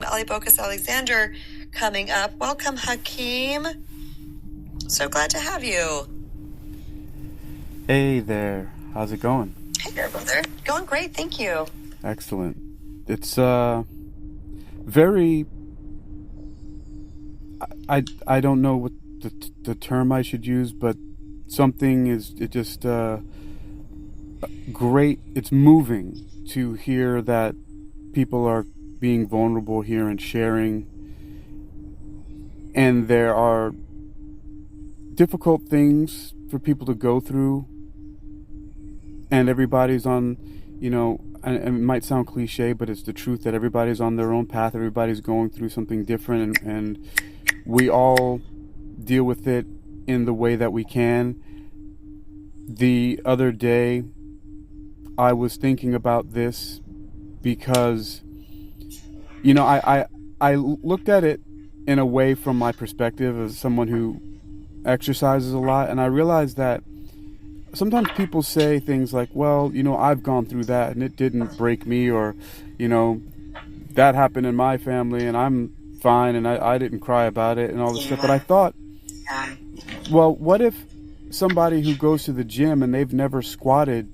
Ali Bokas Alexander coming up. Welcome, Hakeem. So glad to have you. Hey there. How's it going? Hey there, brother. Going great, thank you. Excellent. It's very... I don't know what the term I should use, but something is just great. It's moving to hear that people are being vulnerable here and sharing, and there are difficult things for people to go through, and everybody's on, and it might sound cliche, but it's the truth that everybody's on their own path. Everybody's going through something different, and we all deal with it in the way that we can. The other day, I was thinking about this because, I looked at it in a way from my perspective as someone who exercises a lot, and I realized that sometimes people say things like, well, I've gone through that and it didn't break me, or, that happened in my family and I'm fine and I didn't cry about it and all this stuff. But I thought, well, what if somebody who goes to the gym and they've never squatted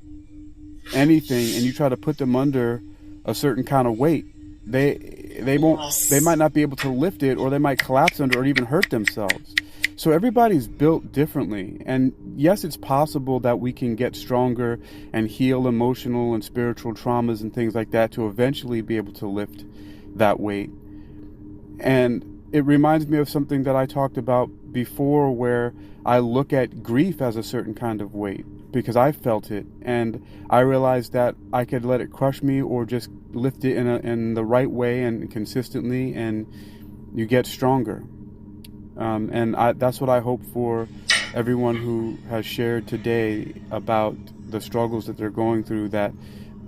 anything and you try to put them under a certain kind of weight, they might not be able to lift it, or they might collapse under or even hurt themselves. So everybody's built differently, and yes, it's possible that we can get stronger and heal emotional and spiritual traumas and things like that to eventually be able to lift that weight. And it reminds me of something that I talked about before, where I look at grief as a certain kind of weight because I felt it, and I realized that I could let it crush me or just lift it in the right way and consistently, and you get stronger. And that's what I hope for everyone who has shared today about the struggles that they're going through, that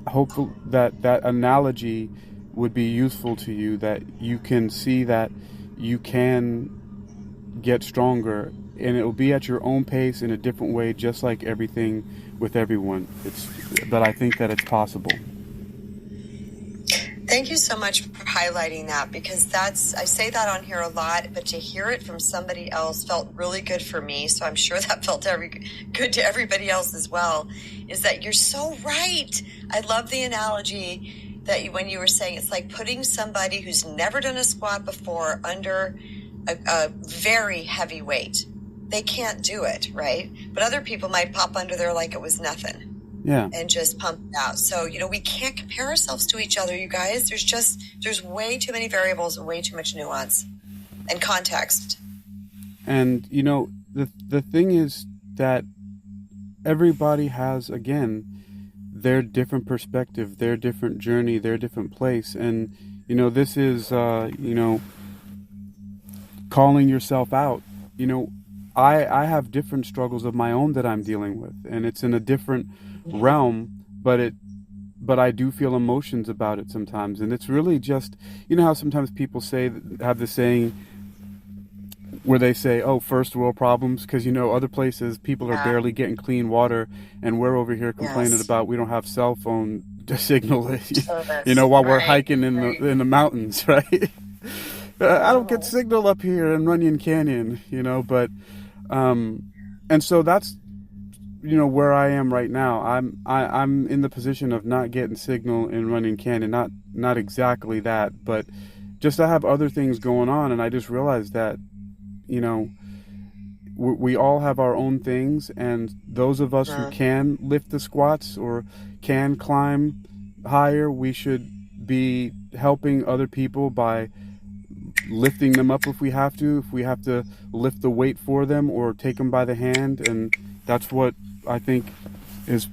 hopefully that analogy would be useful to you, that you can see that you can get stronger, and it will be at your own pace in a different way, just like everything with everyone. But I think that it's possible. Thank you so much for highlighting that, because I say that on here a lot, but to hear it from somebody else felt really good for me. So I'm sure that felt good to everybody else as well, is that you're so right. I love the analogy that when you were saying it's like putting somebody who's never done a squat before under a very heavy weight. They can't do it, right? But other people might pop under there like it was nothing. Yeah. And just pump it out. So, we can't compare ourselves to each other, you guys. There's way too many variables and way too much nuance and context. And, the thing is that everybody has, again, their different perspective, their different journey, their different place. And, this is, calling yourself out. I have different struggles of my own that I'm dealing with, and it's in a different realm, but I do feel emotions about it sometimes. And it's really just, how sometimes people have this saying where they say, oh, first world problems, because other places people are barely getting clean water, and we're over here complaining about we don't have cell phone signal while we're hiking in the mountains, right? I don't get signal up here in Runyon Canyon, but and so that's where I am right now. I'm in the position of not getting signal in Runyon Canyon, not exactly that, but just I have other things going on, and I just realized that we all have our own things, and those of us who can lift the squats or can climb higher, we should be helping other people by lifting them up if we have to lift the weight for them or take them by the hand. And that's what I think is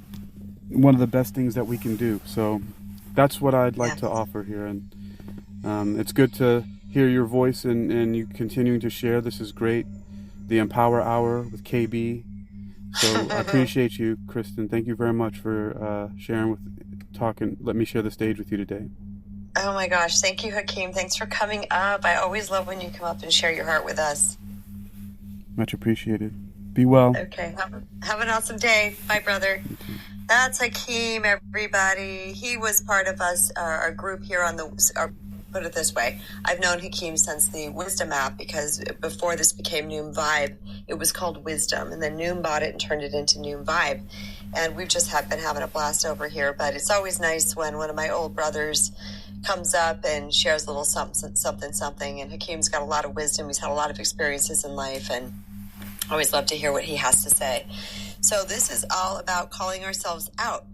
one of the best things that we can do. So that's what I'd like to offer here. And it's good to hear your voice and you continuing to share. This is great. The Empower Hour with KB. So I appreciate you, Kristen. Thank you very much for let me share the stage with you today. Oh my gosh. Thank you, Hakeem. Thanks for coming up. I always love when you come up and share your heart with us. Much appreciated. Be well. Okay. Have an awesome day. Bye, brother. That's Hakeem, everybody. He was part of our group here on put it this way. I've known Hakeem since the Wisdom app, because before this became NoomVibe, it was called Wisdom, and then Noom bought it and turned it into NoomVibe. And we've just been having a blast over here. But it's always nice when one of my old brothers comes up and shares a little something. And Hakeem's got a lot of wisdom. He's had a lot of experiences in life, and I always love to hear what he has to say. So this is all about calling ourselves out.